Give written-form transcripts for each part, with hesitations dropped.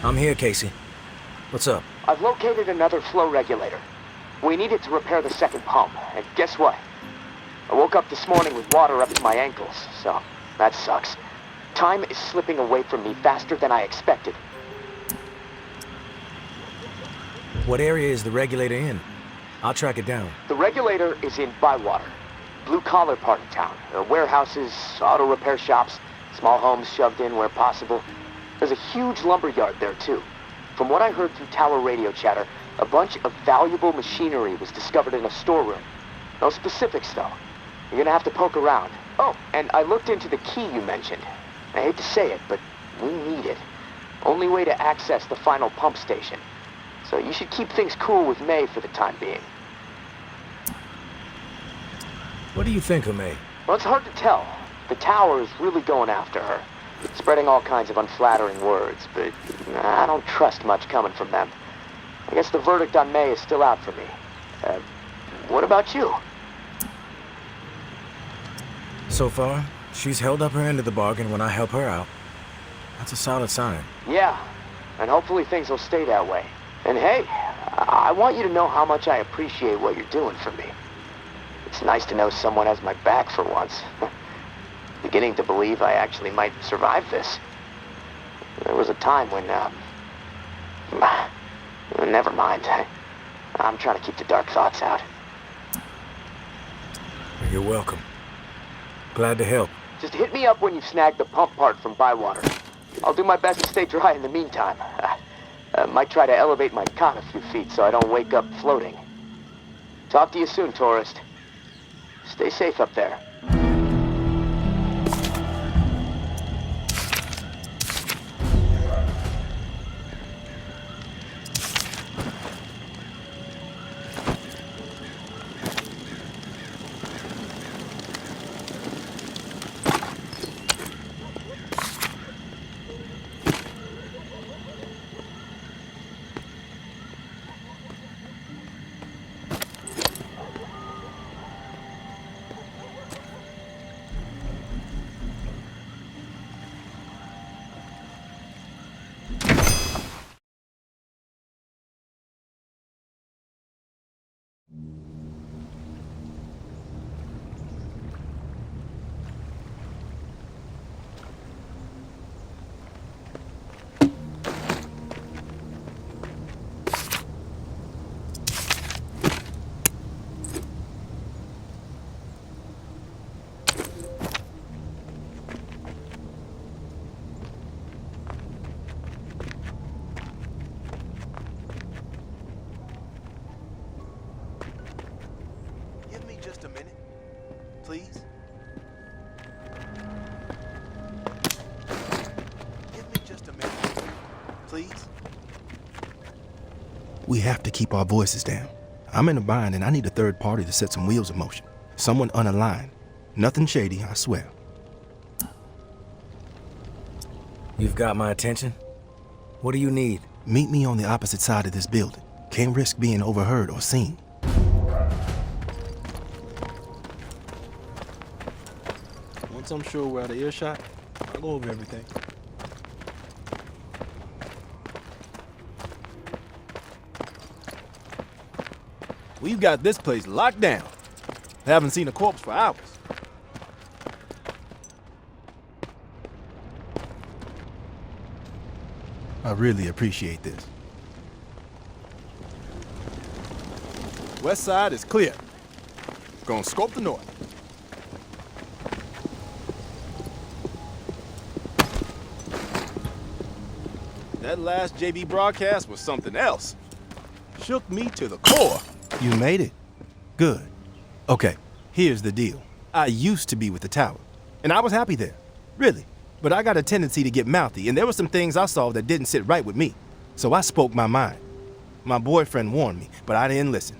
I'm here, Casey. What's up? I've located another flow regulator. We need it to repair the second pump, and guess what? I woke up this morning with water up to my ankles, so that sucks. Time is slipping away from me faster than I expected. What area is the regulator in? I'll track it down. The regulator is in Bywater, blue-collar part of town. There are warehouses, auto repair shops, small homes shoved in where possible. There's a huge lumber yard there, too. From what I heard through tower radio chatter, a bunch of valuable machinery was discovered in a storeroom. No specifics, though. You're gonna have to poke around. Oh, and I looked into the key you mentioned. I hate to say it, but we need it. Only way to access the final pump station. So you should keep things cool with May for the time being. What do you think of May? Well, it's hard to tell. The tower is really going after her. Spreading all kinds of unflattering words, but I don't trust much coming from them. I guess the verdict on May is still out for me. What about you? So far, she's held up her end of the bargain when I help her out. That's a solid sign. Yeah, and hopefully things will stay that way. And hey, I want you to know how much I appreciate what you're doing for me. It's nice to know someone has my back for once. Beginning to believe I actually might survive this. There was a time when, never mind. I'm trying to keep the dark thoughts out. You're welcome. Glad to help. Just hit me up when you've snagged the pump part from Bywater. I'll do my best to stay dry in the meantime. Might try to elevate my cot a few feet so I don't wake up floating. Talk to you soon, tourist. Stay safe up there. Just a minute, please. Give me just a minute, please. We have to keep our voices down. I'm in a bind and I need a third party to set some wheels in motion. Someone unaligned. Nothing shady, I swear. You've got my attention. What do you need? Meet me on the opposite side of this building. Can't risk being overheard or seen. Once I'm sure we're out of earshot, I'll go over everything. We've got this place locked down. Haven't seen a corpse for hours. I really appreciate this. West side is clear. Gonna scope the north. That last JB broadcast was something else. Shook me to the core. You made it. Good. Okay, here's the deal. I used to be with the tower, and I was happy there. Really. But I got a tendency to get mouthy, and there were some things I saw that didn't sit right with me. So I spoke my mind. My boyfriend warned me, but I didn't listen.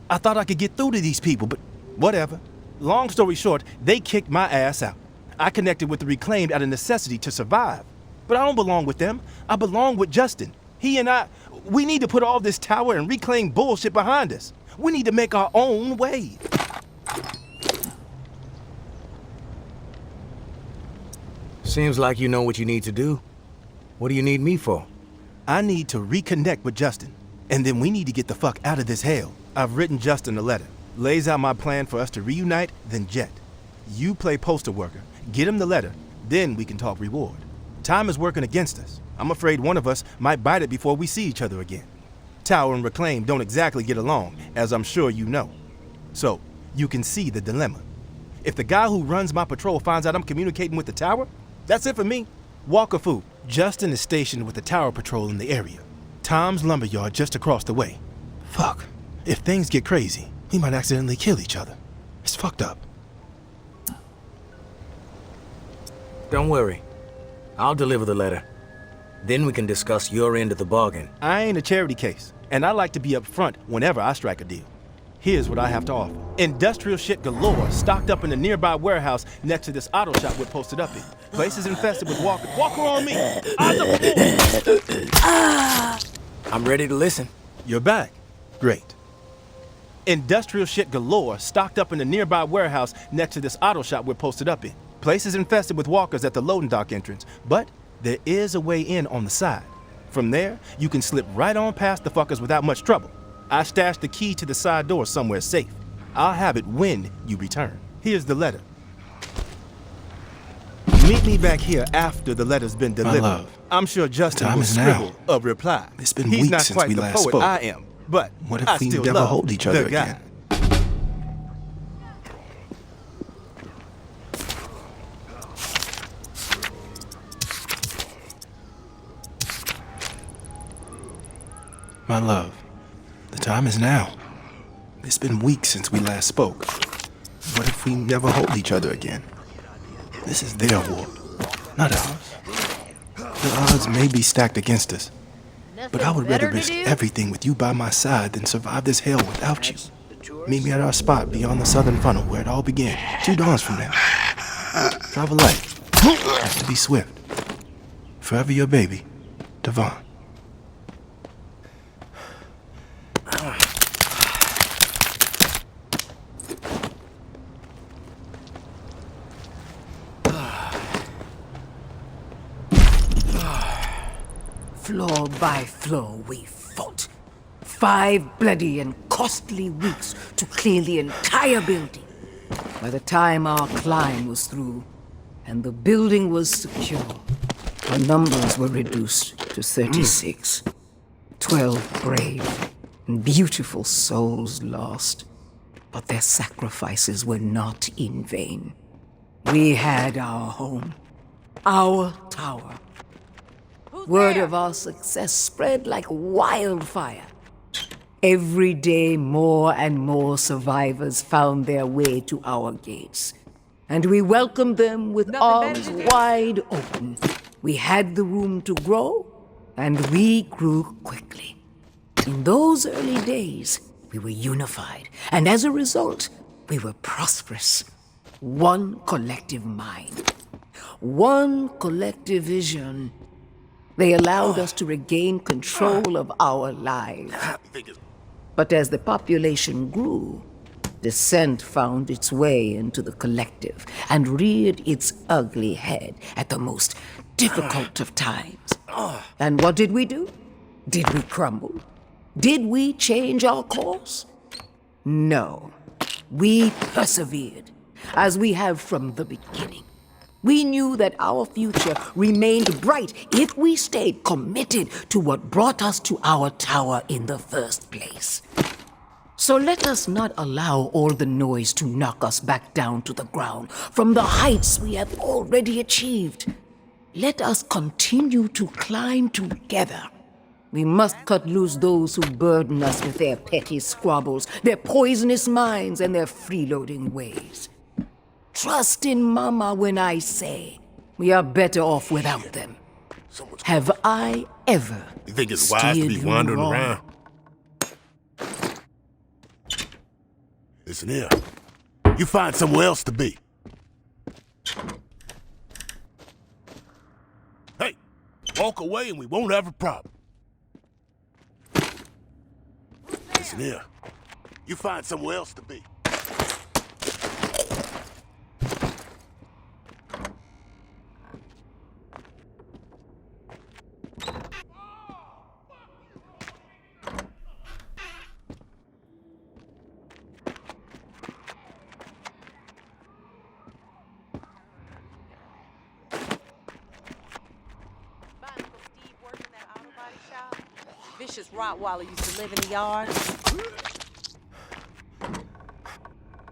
I thought I could get through to these people, but whatever. Long story short, they kicked my ass out. I connected with the Reclaimed out of necessity to survive. But I don't belong with them. I belong with Justin. He and I, we need to put all this tower and Reclaim bullshit behind us. We need to make our own way. Seems like you know what you need to do. What do you need me for? I need to reconnect with Justin, and then we need to get the fuck out of this hell. I've written Justin a letter. Lays out my plan for us to reunite, then jet. You play postal worker, get him the letter, then we can talk reward. Time is working against us. I'm afraid one of us might bite it before we see each other again. Tower and Reclaim don't exactly get along, as I'm sure you know. So, you can see the dilemma. If the guy who runs my patrol finds out I'm communicating with the Tower, that's it for me. Walker Fu, Justin is stationed with the Tower Patrol in the area. Tom's lumberyard just across the way. Fuck. If things get crazy, we might accidentally kill each other. It's fucked up. Don't worry. I'll deliver the letter. Then we can discuss your end of the bargain. I ain't a charity case, and I like to be up front whenever I strike a deal. Here's what I have to offer. Industrial shit galore stocked up in the nearby warehouse next to this auto shop we're posted up in. Place is infested with walkers. Walker on me! I'm ready to listen. You're back. Great. Industrial shit galore stocked up in the nearby warehouse next to this auto shop we're posted up in. Place is infested with walkers at the loading dock entrance, but there is a way in on the side. From there, you can slip right on past the fuckers without much trouble. I stashed the key to the side door somewhere safe. I'll have it when you return. Here's the letter. Meet me back here after the letter's been delivered. My love, I'm sure Justin time will is now. scribble a reply. It's been He's weeks not since quite we the last poet spoke. I am, but What if I we still never love hold each other the guy. again? My love, the time is now. It's been weeks since we last spoke. What if we never hold each other again? This is their war, not ours. The odds may be stacked against us, but I would rather risk everything with you by my side than survive this hell without you. Meet me at our spot beyond the southern funnel where it all began, 2 dawns from now. Drive a light. Have to be swift. Forever your baby, Devon. Floor by floor we fought. 5 bloody and costly weeks to clear the entire building. By the time our climb was through and the building was secure, our numbers were reduced to 36. 12 brave and beautiful souls lost. But their sacrifices were not in vain. We had our home, our tower. Word of our success spread like wildfire. Every day, more and more survivors found their way to our gates, and we welcomed them with arms wide open. We had the room to grow, and we grew quickly. In those early days, we were unified, and as a result, we were prosperous. One collective mind, one collective vision. They allowed us to regain control of our lives. But as the population grew, dissent found its way into the collective and reared its ugly head at the most difficult of times. And what did we do? Did we crumble? Did we change our course? No. We persevered, as we have from the beginning. We knew that our future remained bright if we stayed committed to what brought us to our tower in the first place. So let us not allow all the noise to knock us back down to the ground from the heights we have already achieved. Let us continue to climb together. We must cut loose those who burden us with their petty squabbles, their poisonous minds, and their freeloading ways. Trust in Mama when I say we are better off without them. Have I ever You think it's wise to be wandering around? Listen here. You find somewhere else to be. Hey, walk away and we won't have a problem. Listen here. You find somewhere else to be. vicious Rottweiler used to live in the yard?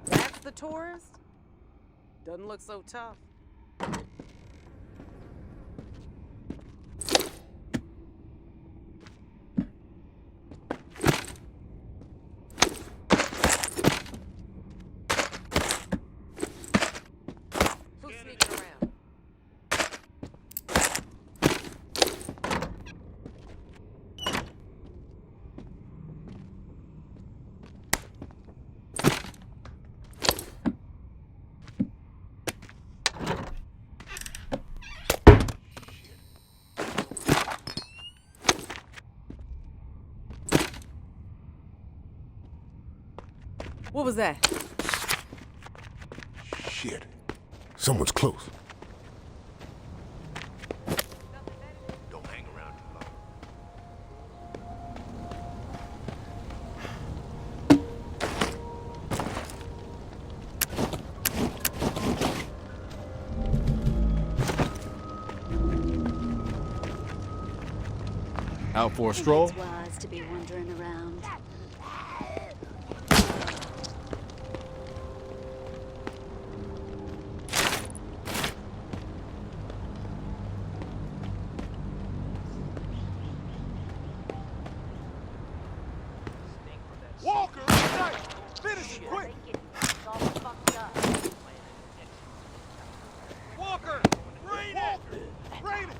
That's the tourist? Doesn't look so tough. Who's sneaking around? What was that? Shit. Someone's close. Don't hang around too long. Out for a stroll? It's wise to be wandering around. Walker, tonight! Finish it quick! Walker! Rain it! Rain it!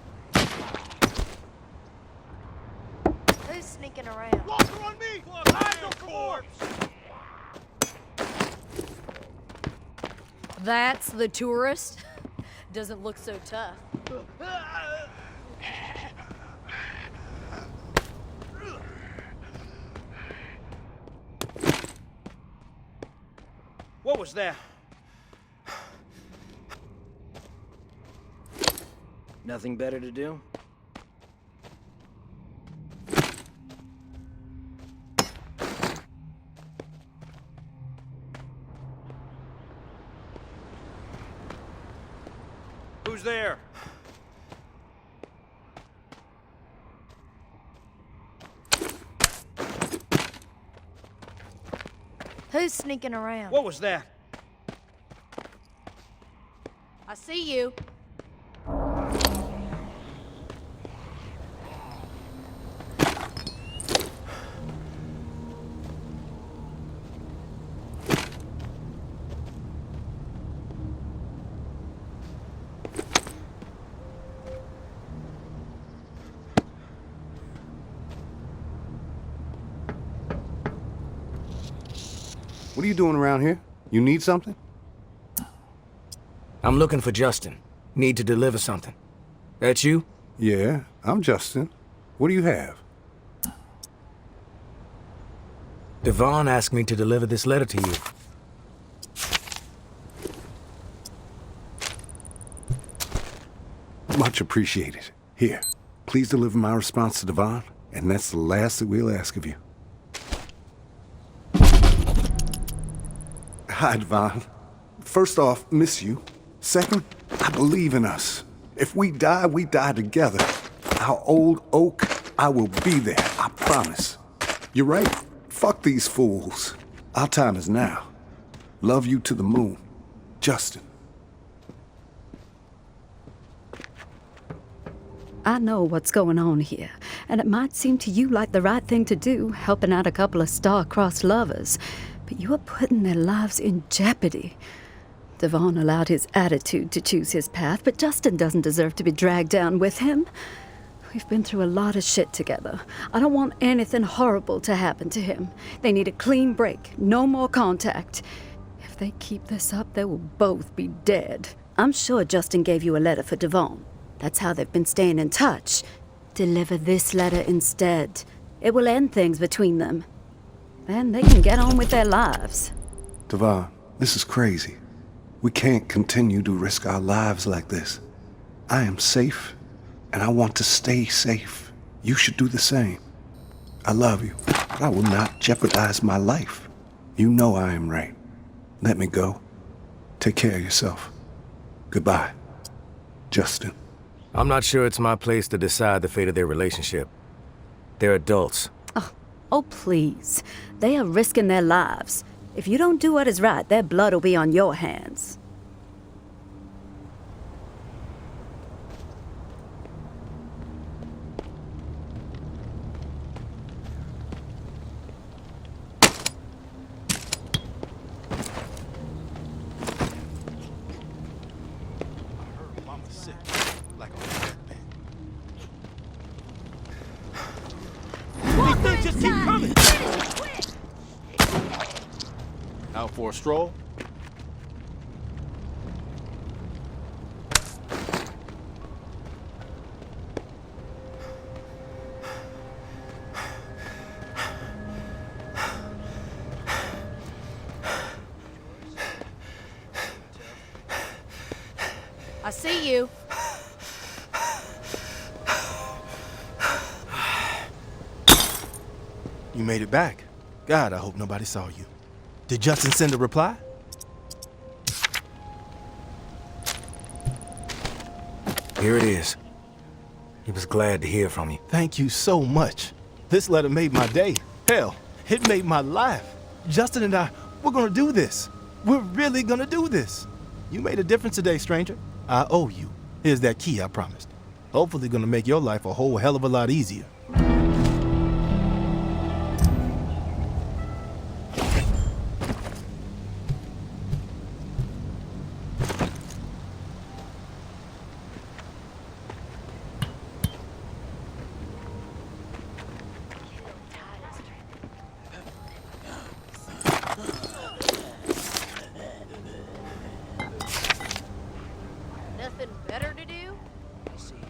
Who's sneaking around? Walker on me! Eyes on corpse! That's the tourist? Doesn't look so tough. What was that? Nothing better to do? Who's there? Who's sneaking around? What was that? I see you. What are you doing around here? You need something? I'm looking for Justin. Need to deliver something. That you? Yeah, I'm Justin. What do you have? Devon asked me to deliver this letter to you. Much appreciated. Here, please deliver my response to Devon, and that's the last that we'll ask of you. Hi, Devon. First off, miss you. Second, I believe in us. If we die together. Our old oak, I will be there, I promise. You're right. Fuck these fools. Our time is now. Love you to the moon. Justin. I know what's going on here, and it might seem to you like the right thing to do, helping out a couple of star-crossed lovers, but you are putting their lives in jeopardy. Devon allowed his attitude to choose his path, but Justin doesn't deserve to be dragged down with him. We've been through a lot of shit together. I don't want anything horrible to happen to him. They need a clean break, no more contact. If they keep this up, they will both be dead. I'm sure Justin gave you a letter for Devon. That's how they've been staying in touch. Deliver this letter instead. It will end things between them. Then they can get on with their lives. Devon, this is crazy. We can't continue to risk our lives like this. I am safe, and I want to stay safe. You should do the same. I love you, but I will not jeopardize my life. You know I am right. Let me go. Take care of yourself. Goodbye, Justin. I'm not sure it's my place to decide the fate of their relationship. They're adults. Oh, please. They are risking their lives. If you don't do what is right, their blood will be on your hands. Just keep coming. Out for a stroll? I see you. You made it back. God, I hope nobody saw you. Did Justin send a reply? Here it is. He was glad to hear from you. Thank you so much. This letter made my day. Hell, it made my life. Justin and I, we're gonna do this. We're really gonna do this. You made a difference today, stranger. I owe you. Here's that key I promised. Hopefully gonna make your life a whole hell of a lot easier. Nothing better to do? I see you.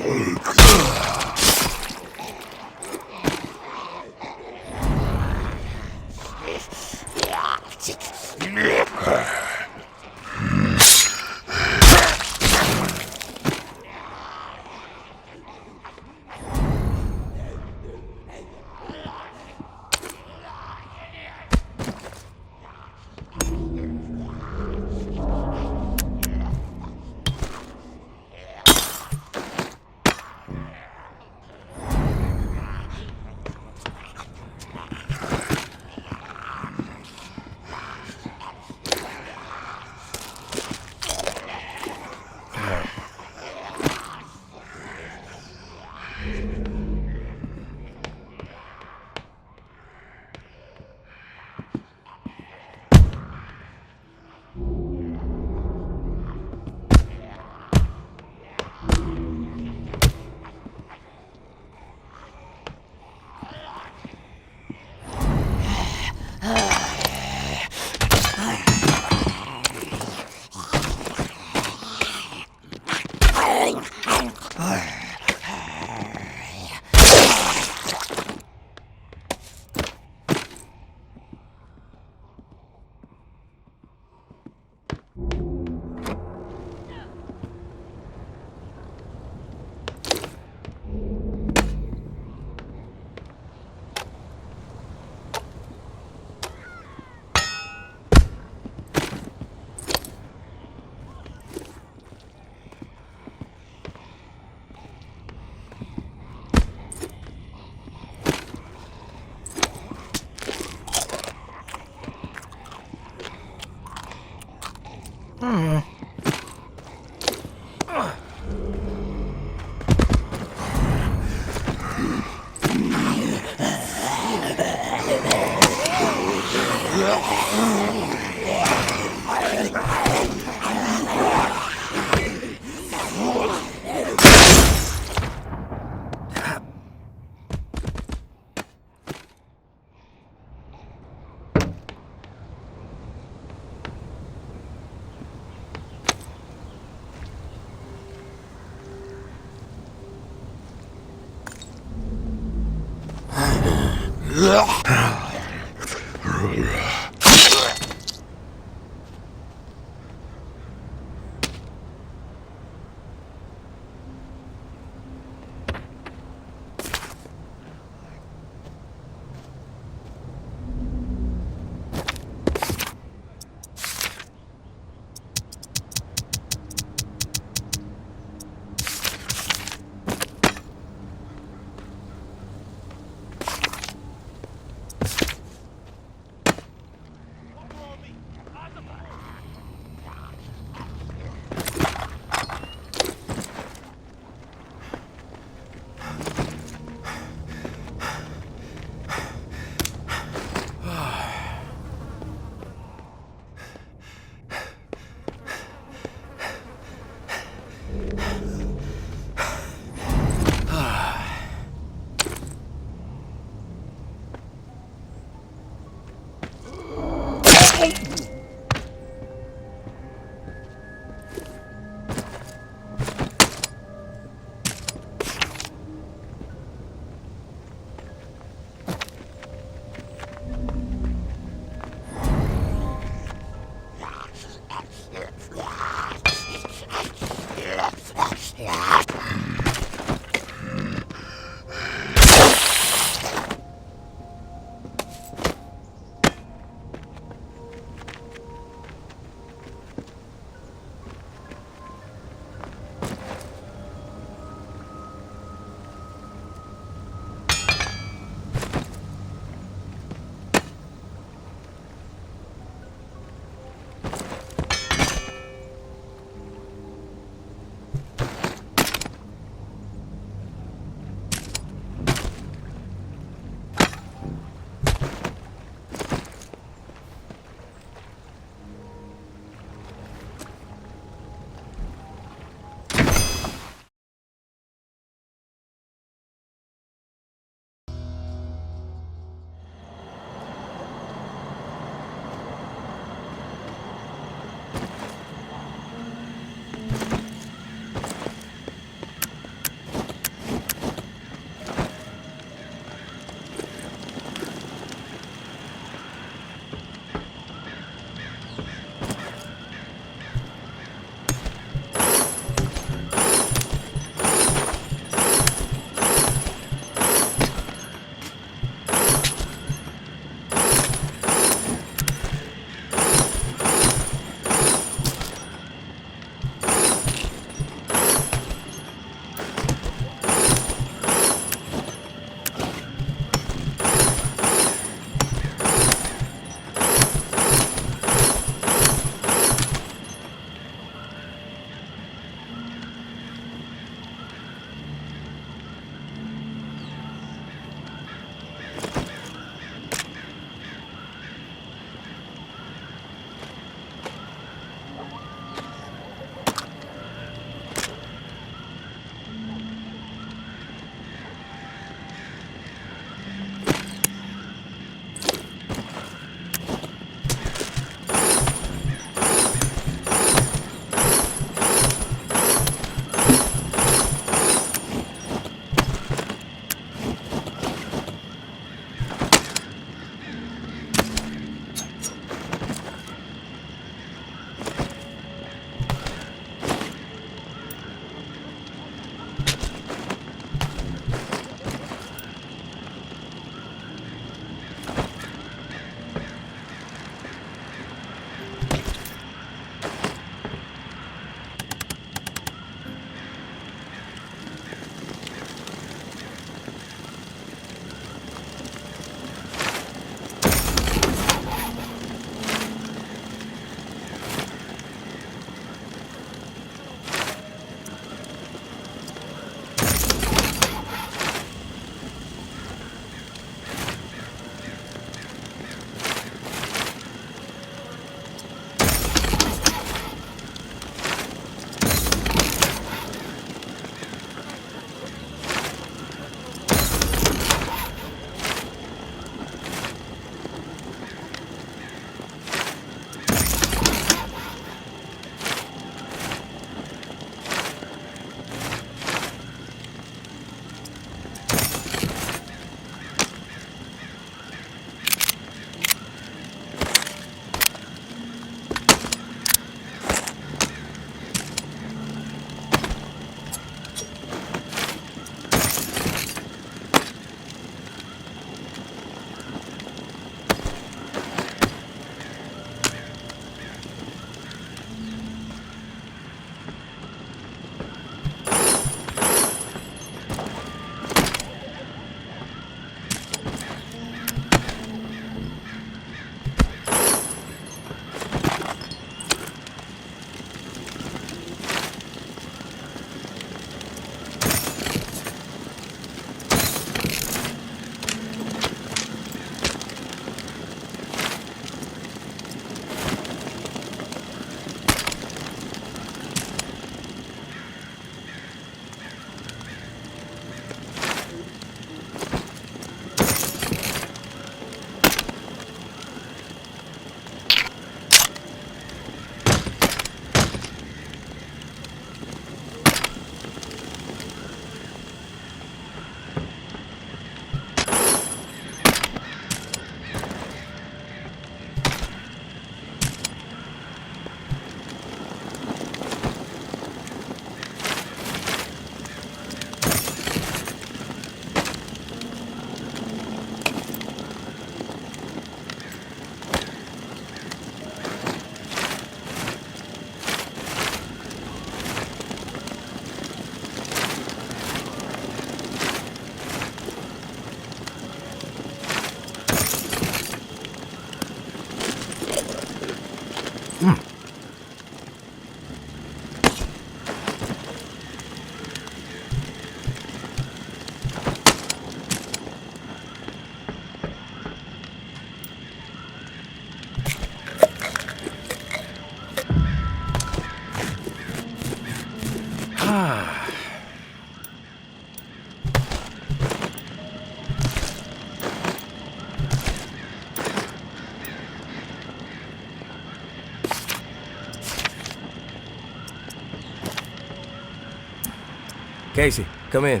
Casey, come in.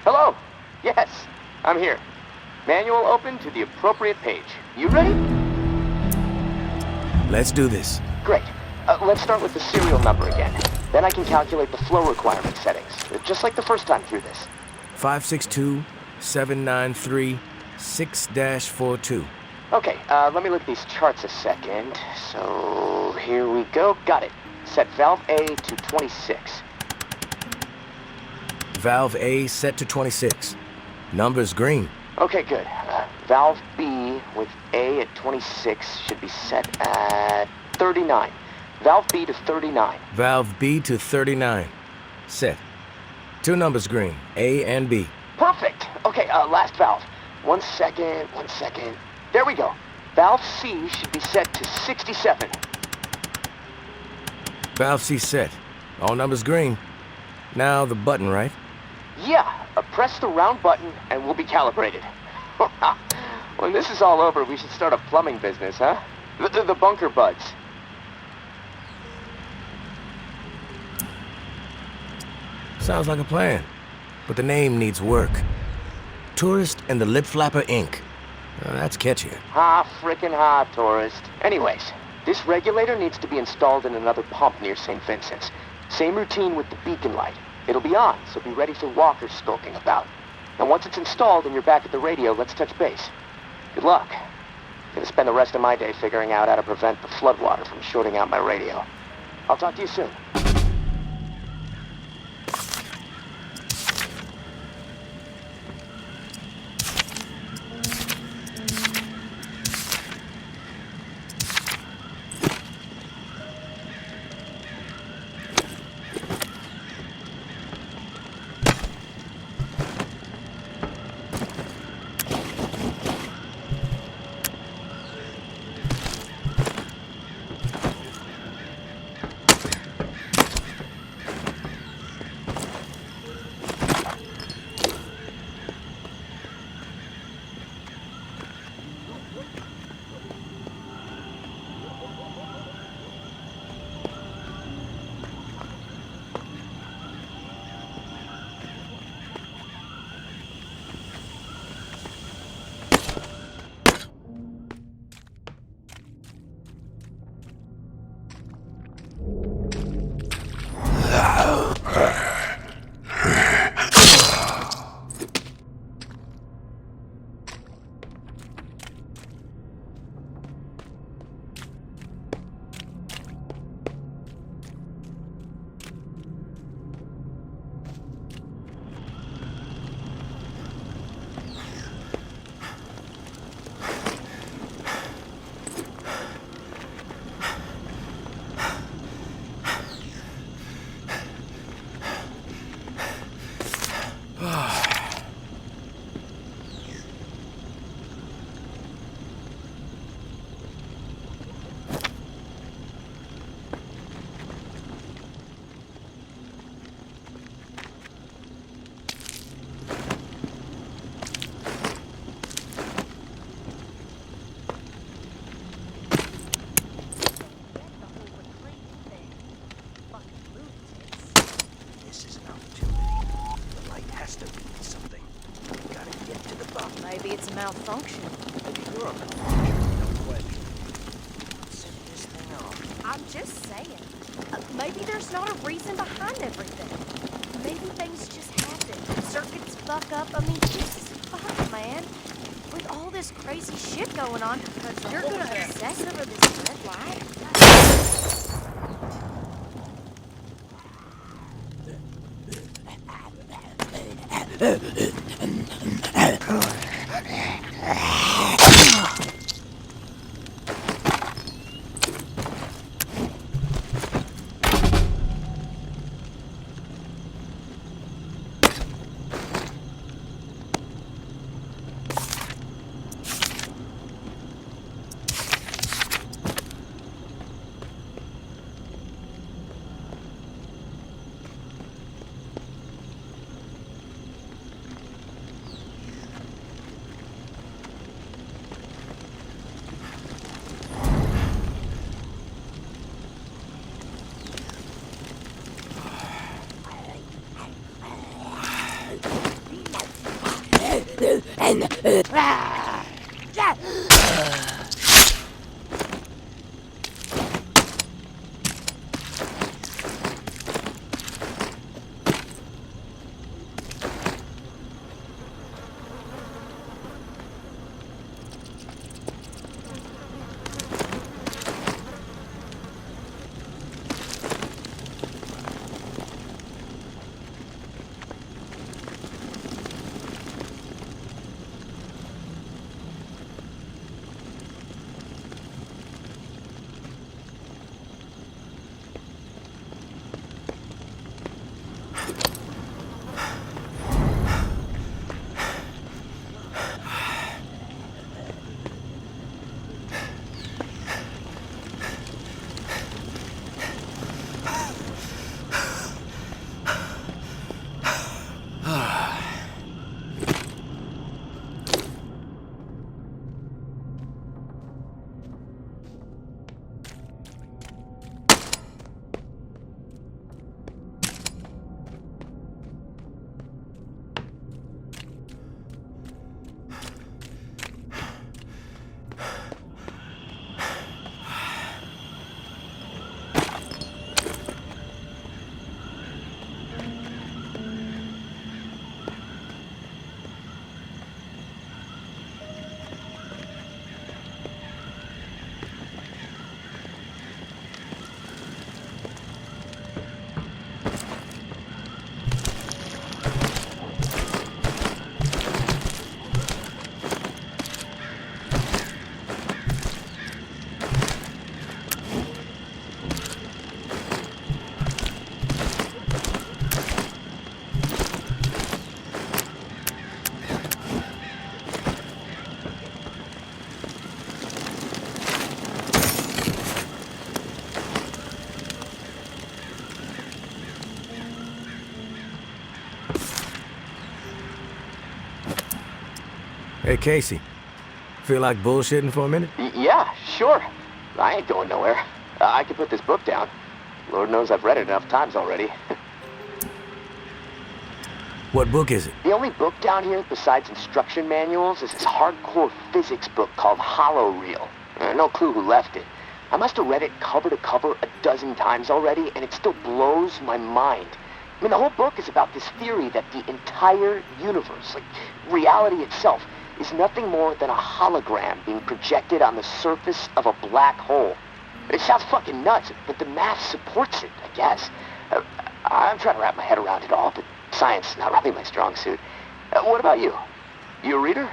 Hello. Yes, I'm here. Manual open to the appropriate page. You ready? Let's do this. Great. Let's start with the serial number again. Then I can calculate the flow requirement settings, just like the first time through this. 562-793-6-42. Okay, let me look at these charts a second. So, here we go. Got it. Set valve A to 26. Valve A set to 26. Number's green. Okay, good. Valve B with A at 26 should be set at 39. Valve B to 39. Valve B to 39. Set. Two numbers green, A and B. Perfect. Okay, last valve. 1 second. There we go. Valve C should be set to 67. Valve C set. All numbers green. Now the button, right? Yeah, press the round button and we'll be calibrated. When this is all over, we should start a plumbing business, huh? The bunker buds. Sounds like a plan. But the name needs work. Tourist and the Lip Flapper Inc. That's catchy. Ha, frickin' ha, tourist. Anyways, this regulator needs to be installed in another pump near St. Vincent's. Same routine with the beacon light. It'll be on, so be ready for walkers skulking about. And once it's installed and you're back at the radio, let's touch base. Good luck. Gonna spend the rest of my day figuring out how to prevent the floodwater from shorting out my radio. I'll talk to you soon. Maybe it's a malfunction. You're a malfunction, no question. Set this thing off. I'm just saying. Maybe there's not a reason behind everything. Maybe things just happen. Circuits fuck up. I mean, Jesus fuck, man. With all this crazy shit going on, you're gonna obsess over this red light? Hey, Casey. Feel like bullshitting for a minute? Yeah, sure. I ain't going nowhere. I can put this book down. Lord knows I've read it enough times already. What book is it? The only book down here besides instruction manuals is this hardcore physics book called Hollow Reel. No clue who left it. I must have read it cover to cover a dozen times already, and it still blows my mind. I mean, the whole book is about this theory that the entire universe, like reality itself, is nothing more than a hologram being projected on the surface of a black hole. It sounds fucking nuts, but the math supports it, I guess. I'm trying to wrap my head around it all, but science is not really my strong suit. What about you? You a reader?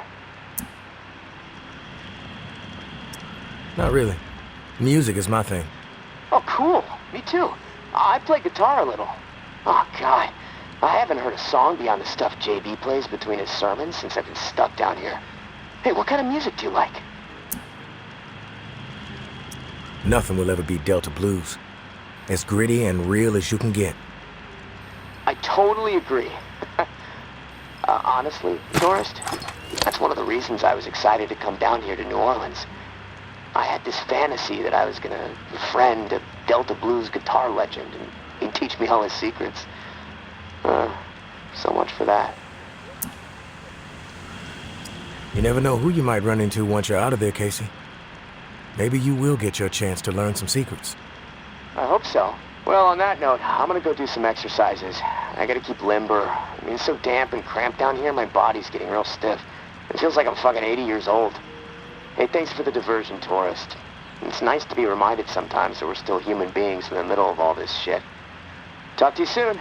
Not really. Music is my thing. Oh, cool. Me too. I play guitar a little. Oh, God. I haven't heard a song beyond the stuff JB plays between his sermons since I've been stuck down here. Hey, what kind of music do you like? Nothing will ever beat Delta Blues. As gritty and real as you can get. I totally agree. Honestly, Tourist, that's one of the reasons I was excited to come down here to New Orleans. I had this fantasy that I was gonna befriend a Delta Blues guitar legend and he'd teach me all his secrets. So much for that. You never know who you might run into once you're out of there, Casey. Maybe you will get your chance to learn some secrets. I hope so. Well, on that note, I'm gonna go do some exercises. I gotta keep limber. I mean, it's so damp and cramped down here, my body's getting real stiff. It feels like I'm fucking 80 years old. Hey, thanks for the diversion, Tourist. It's nice to be reminded sometimes that we're still human beings in the middle of all this shit. Talk to you soon.